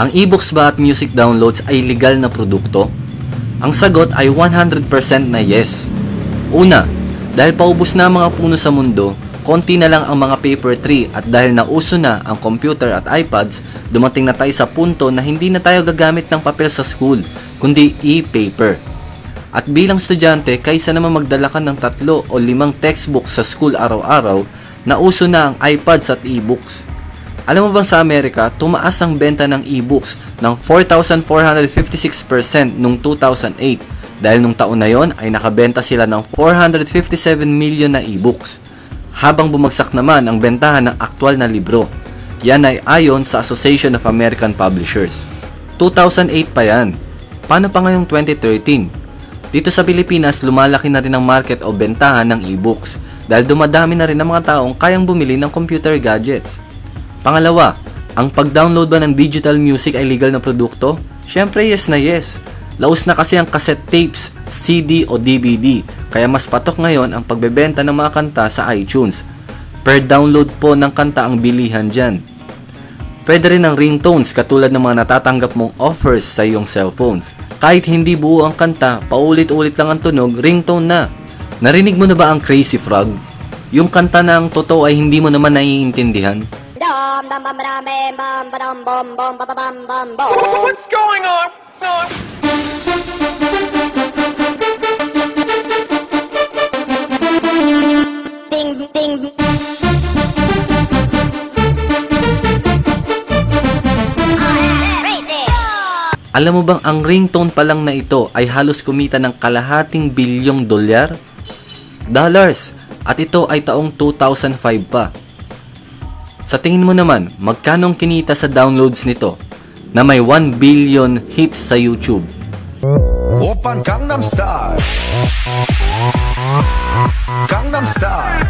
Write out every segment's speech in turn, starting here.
Ang e-books ba at music downloads ay legal na produkto? Ang sagot ay 100% na yes. Una, dahil paubos na ang mga puno sa mundo, konti na lang ang mga paper tree at dahil nauso na ang computer at iPads, dumating na tayo sa punto na hindi na tayo gagamit ng papel sa school, kundi e-paper. At bilang estudyante, kaysa naman magdala ka ng 3 o 5 textbooks sa school araw-araw, nauso na ang iPads at e-books. Alam mo bang sa Amerika, tumaas ang benta ng e-books ng 4,456% noong 2008 dahil nung taon na yon ay nakabenta sila ng 457 million na e-books. Habang bumagsak naman ang bentahan ng aktwal na libro. Yan ay ayon sa Association of American Publishers. 2008 pa yan. Paano pa ngayong 2013? Dito sa Pilipinas, lumalaki na rin ang market o bentahan ng e-books dahil dumadami na rin ang mga taong kayang bumili ng computer gadgets. Pangalawa, ang pag-download ba ng digital music ay legal na produkto? Syempre yes na yes. Laos na kasi ang cassette tapes, CD o DVD, kaya mas patok ngayon ang pagbebenta ng mga kanta sa iTunes. Per download po ng kanta ang bilihan dyan. Pwede rin ang ringtones katulad ng mga natatanggap mong offers sa iyong cellphones. Kahit hindi buo ang kanta, paulit-ulit lang ang tunog, ringtone na. Narinig mo na ba ang Crazy Frog? Yung kanta na ang totoo ay hindi mo naman naiintindihan. What's going on? Ding ding. Alam mo bang ang ringtone pa lang na ito ay halos kumita ng kalahating bilyong dollars at ito ay taong 2005 pa. Sa tingin mo naman, magkano ang kinita sa downloads nito na may 1 billion hits sa YouTube? Oppan Gangnam Style. Gangnam Style.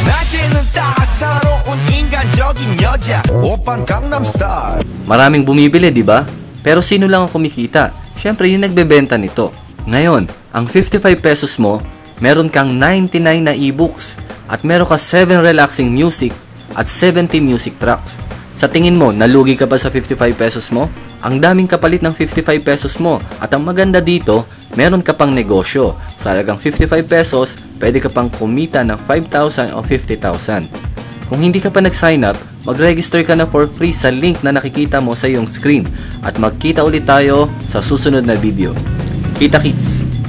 낮에는 따사로운 인간적인 여자. Oppan Gangnam Style. Maraming bumibili, di ba? Pero sino lang ang kumikita? Syempre yung nagbebenta nito. Ngayon, ang 55 pesos mo, meron kang 99 na e-books at meron ka 7 relaxing music at 70 music tracks. Sa tingin mo, nalugi ka ba sa 55 pesos mo? Ang daming kapalit ng 55 pesos mo at ang maganda dito, meron ka pang negosyo. Sa halagang 55 pesos, pwede ka pang kumita ng 5,000 o 50,000. Kung hindi ka pa nag-sign up, mag-register ka na for free sa link na nakikita mo sa iyong screen at magkita ulit tayo sa susunod na video. Kita kits!